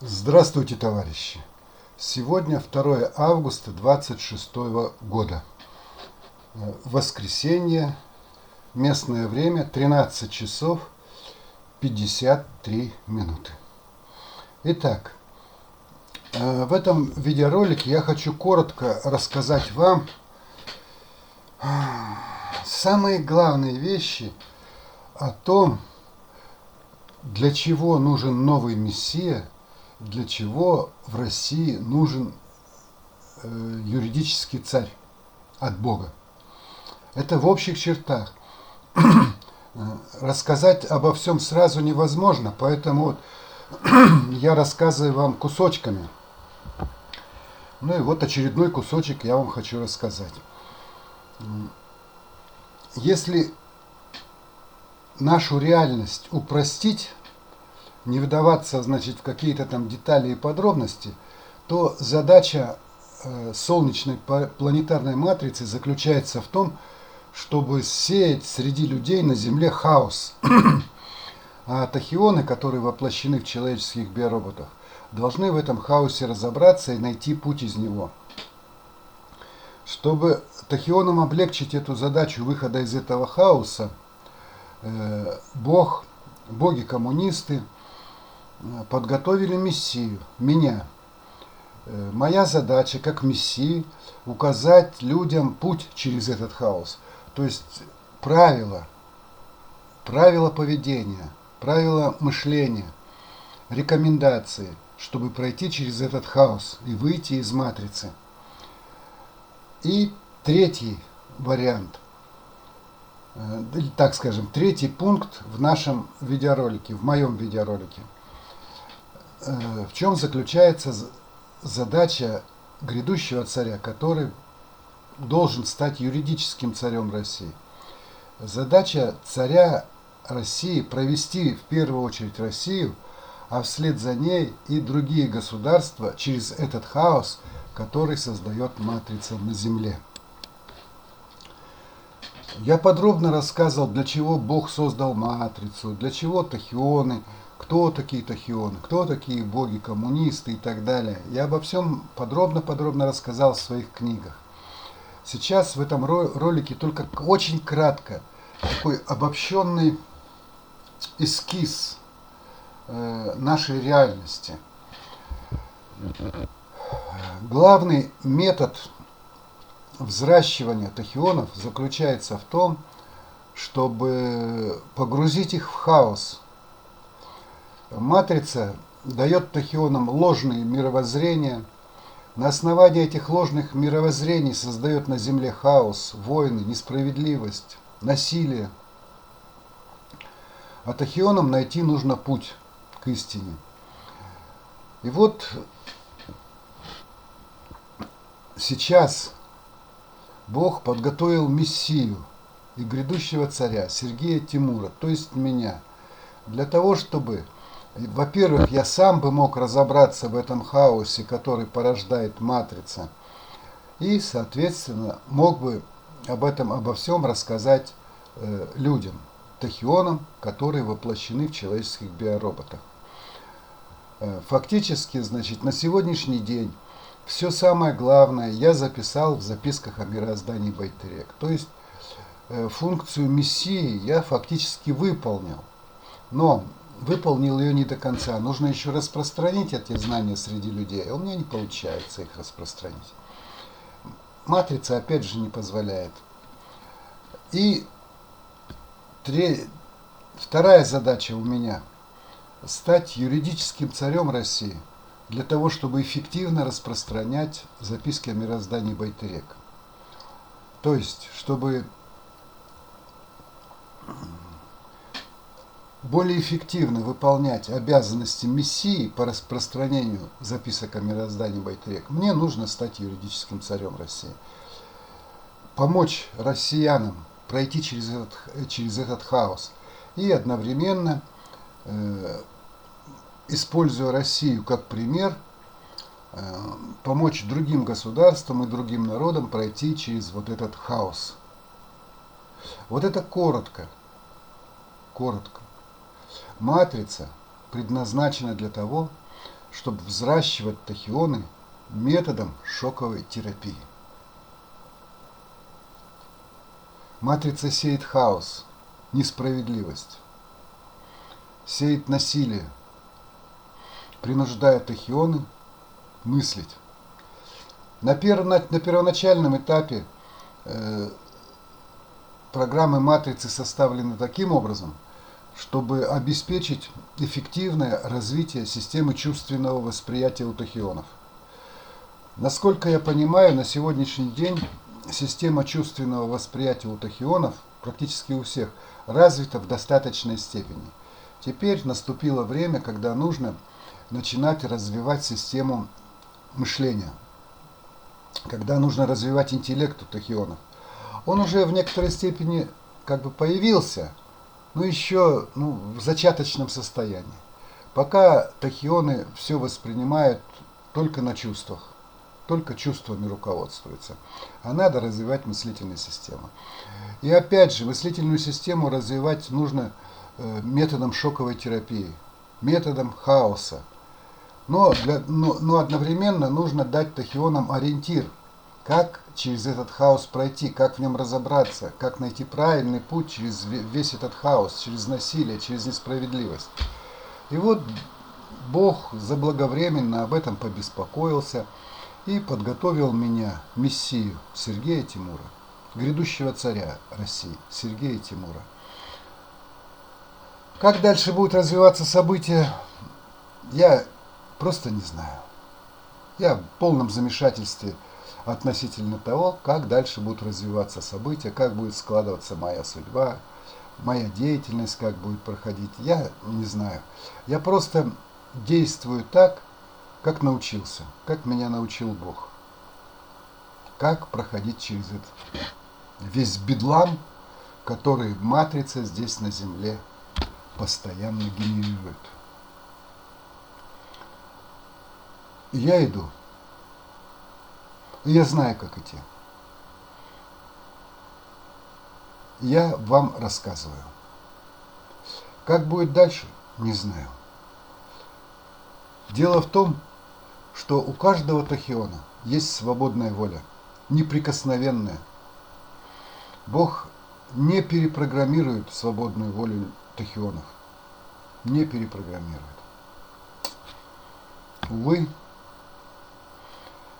Здравствуйте, товарищи! Сегодня 2 августа 26 года. Воскресенье, местное время 13 часов 53 минуты. Итак, в этом видеоролике я хочу коротко рассказать вам самые главные вещи о том, для чего нужен новый Мессия, для чего в России нужен юридический царь от Бога. Это в общих чертах. Рассказать обо всем сразу невозможно, поэтому я рассказываю вам кусочками. Ну и вот очередной кусочек я вам хочу рассказать. Если нашу реальность упростить, не вдаваться, значит, в какие-то там детали и подробности, то задача солнечной планетарной матрицы заключается в том, чтобы сеять среди людей на Земле хаос. А тахионы, которые воплощены в человеческих биороботах, должны в этом хаосе разобраться и найти путь из него. Чтобы тахионам облегчить эту задачу выхода из этого хаоса, боги-коммунисты подготовили Мессию, меня. Моя задача, как Мессии, указать людям путь через этот хаос. То есть правила поведения, правила мышления, рекомендации, чтобы пройти через этот хаос и выйти из матрицы. И третий вариант, так скажем, третий пункт в нашем видеоролике, в моем видеоролике. В чем заключается задача грядущего царя, который должен стать юридическим царем России. Задача царя России провести в первую очередь Россию, а вслед за ней и другие государства через этот хаос, который создает матрица на Земле. Я подробно рассказывал, для чего Бог создал матрицу, для чего тахионы, кто такие тахионы, кто такие боги-коммунисты и так далее. Я обо всем подробно рассказал в своих книгах. Сейчас в этом ролике только очень кратко такой обобщенный эскиз нашей реальности. Главный метод взращивания тахионов заключается в том, чтобы погрузить их в хаос. Матрица дает тахионам ложные мировоззрения. На основании этих ложных мировоззрений создает на Земле хаос, войны, несправедливость, насилие. А тахионам найти нужно путь к истине. И вот сейчас Бог подготовил Мессию и грядущего царя Сергея Тимура, то есть меня, для того, чтобы, во-первых, я сам бы мог разобраться в этом хаосе, который порождает матрица, и, соответственно, мог бы обо всем рассказать людям, тахионам, которые воплощены в человеческих биороботах. Фактически, значит, на сегодняшний день все самое главное я записал в записках о мироздании Байтерек. То есть функцию Мессии я фактически выполнил. Но выполнил ее не до конца. Нужно еще распространить эти знания среди людей. А у меня не получается их распространить. Матрица опять же не позволяет. И вторая задача у меня – стать юридическим царем России для того, чтобы эффективно распространять записки о мироздании Байтерек. То есть, чтобы более эффективно выполнять обязанности Мессии по распространению записок о мироздании Байтерек, мне нужно стать юридическим царем России. Помочь россиянам пройти через этот хаос и одновременно, используя Россию как пример, помочь другим государствам и другим народам пройти через вот этот хаос. Вот это коротко. Матрица предназначена для того, чтобы взращивать тахионы методом шоковой терапии. Матрица сеет хаос, несправедливость, сеет насилие, принуждая тахионы мыслить. На первоначальном этапе программы матрицы составлены таким образом, чтобы обеспечить эффективное развитие системы чувственного восприятия у тахионов. Насколько я понимаю, на сегодняшний день система чувственного восприятия у тахионов, практически у всех, развита в достаточной степени. Теперь наступило время, когда нужно начинать развивать систему мышления, когда нужно развивать интеллект у тахионов. Он уже в некоторой степени как бы появился, но еще в зачаточном состоянии. Пока тахионы все воспринимают только на чувствах, только чувствами руководствуются. А надо развивать мыслительную систему. И опять же, мыслительную систему развивать нужно методом шоковой терапии, методом хаоса. Но одновременно нужно дать тахионам ориентир, как через этот хаос пройти, как в нем разобраться, как найти правильный путь через весь этот хаос, через насилие, через несправедливость. И вот Бог заблаговременно об этом побеспокоился и подготовил меня, мессию Сергея Тимура, грядущего царя России Сергея Тимура. Как дальше будут развиваться события, я просто не знаю. Я в полном замешательстве относительно того, как дальше будут развиваться события, как будет складываться моя судьба, моя деятельность, как будет проходить. Я не знаю. Я просто действую так, как научился, как меня научил Бог. Как проходить через этот весь бедлам, который матрица здесь на земле постоянно генерирует. И я иду. И я знаю, как идти. Я вам рассказываю. Как будет дальше, не знаю. Дело в том, что у каждого тахиона есть свободная воля, неприкосновенная. Бог не перепрограммирует свободную волю тахионов. Не перепрограммирует. Увы,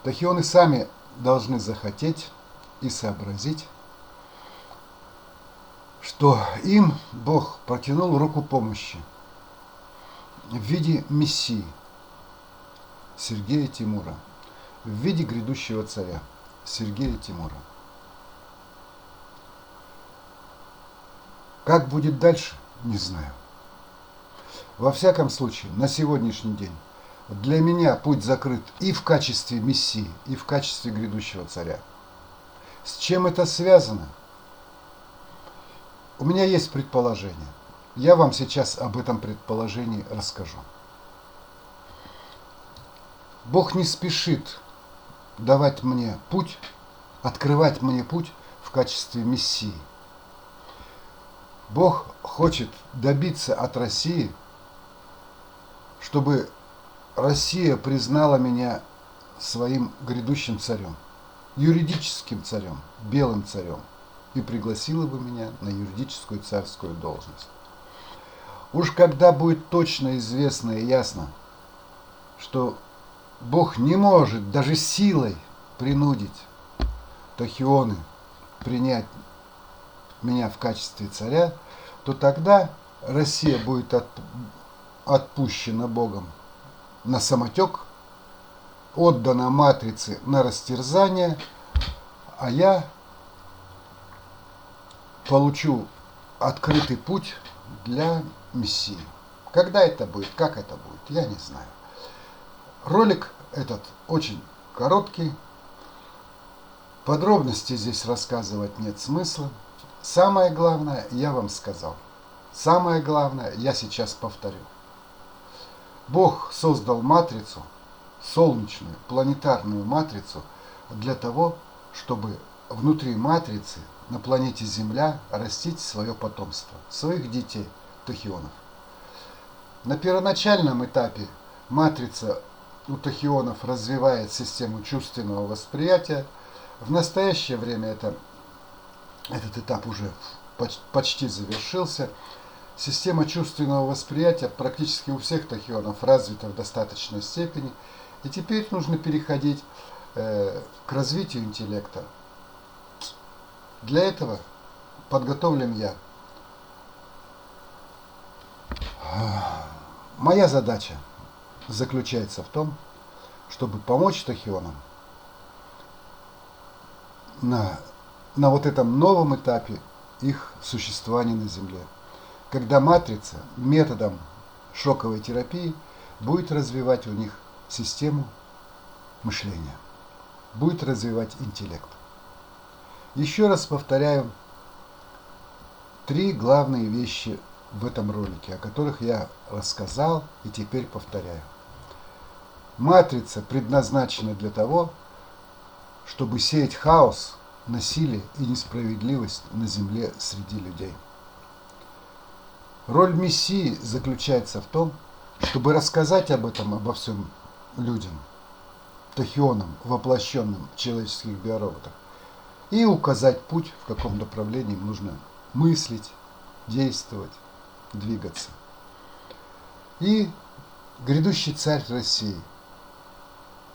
тахионы сами должны захотеть и сообразить, что им Бог протянул руку помощи в виде мессии Сергея Тимура, в виде грядущего царя Сергея Тимура. Как будет дальше, не знаю. Во всяком случае, на сегодняшний день для меня путь закрыт и в качестве мессии, и в качестве грядущего царя. С чем это связано? У меня есть предположение. Я вам сейчас об этом предположении расскажу. Бог не спешит давать мне путь, открывать мне путь в качестве мессии. Бог хочет добиться от России, чтобы Россия признала меня своим грядущим царем, юридическим царем, белым царем, и пригласила бы меня на юридическую царскую должность. Уж когда будет точно известно и ясно, что Бог не может даже силой принудить тахионы принять меня в качестве царя, то тогда Россия будет отпущена Богом на самотек, отдана матрице на растерзание, а я получу открытый путь для мессии. Когда это будет, как это будет, я не знаю. Ролик этот очень короткий, подробностей здесь рассказывать нет смысла. Самое главное я вам сказал. Самое главное я сейчас повторю. Бог создал матрицу, солнечную, планетарную матрицу, для того, чтобы внутри матрицы на планете Земля растить свое потомство, своих детей, тахионов. На первоначальном этапе матрица у тахионов развивает систему чувственного восприятия. В настоящее время этот этап уже почти завершился. Система чувственного восприятия практически у всех тахионов развита в достаточной степени. И теперь нужно переходить к развитию интеллекта. Для этого подготовлен я. Моя задача заключается в том, чтобы помочь тахионам на вот этом новом этапе их существования на Земле, когда матрица методом шоковой терапии будет развивать у них систему мышления, будет развивать интеллект. Еще раз повторяю 3 главные вещи в этом ролике, о которых я рассказал и теперь повторяю. Матрица предназначена для того, чтобы сеять хаос, насилие и несправедливость на земле среди людей. Роль Мессии заключается в том, чтобы рассказать об этом, обо всем людям, тахионам, воплощенным в человеческих биороботах, и указать путь, в каком направлении нужно мыслить, действовать, двигаться. И грядущий царь России.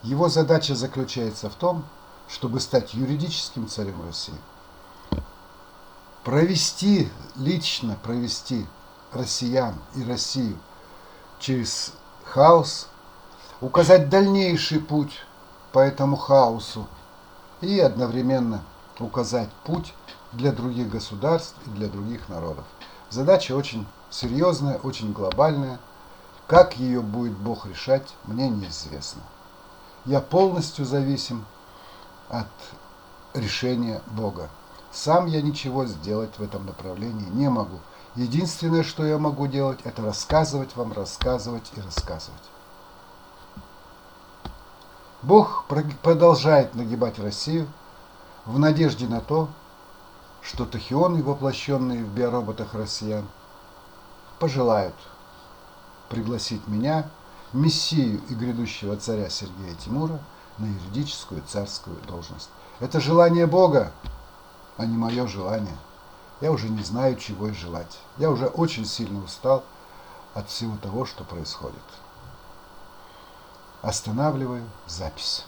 Его задача заключается в том, чтобы стать юридическим царем России, лично провести россиян и Россию через хаос, указать дальнейший путь по этому хаосу и одновременно указать путь для других государств и для других народов. Задача очень серьезная, очень глобальная. Как ее будет Бог решать, мне неизвестно. Я полностью зависим от решения Бога. Сам я ничего сделать в этом направлении не могу. Единственное, что я могу делать, это рассказывать вам, рассказывать и рассказывать. Бог продолжает нагибать Россию в надежде на то, что тахионы, воплощенные в биороботах россиян, пожелают пригласить меня, Мессию и грядущего царя Сергея Тимура, на юридическую царскую должность. Это желание Бога, а не мое желание. Я уже не знаю, чего и желать. Я уже очень сильно устал от всего того, что происходит. Останавливаю запись.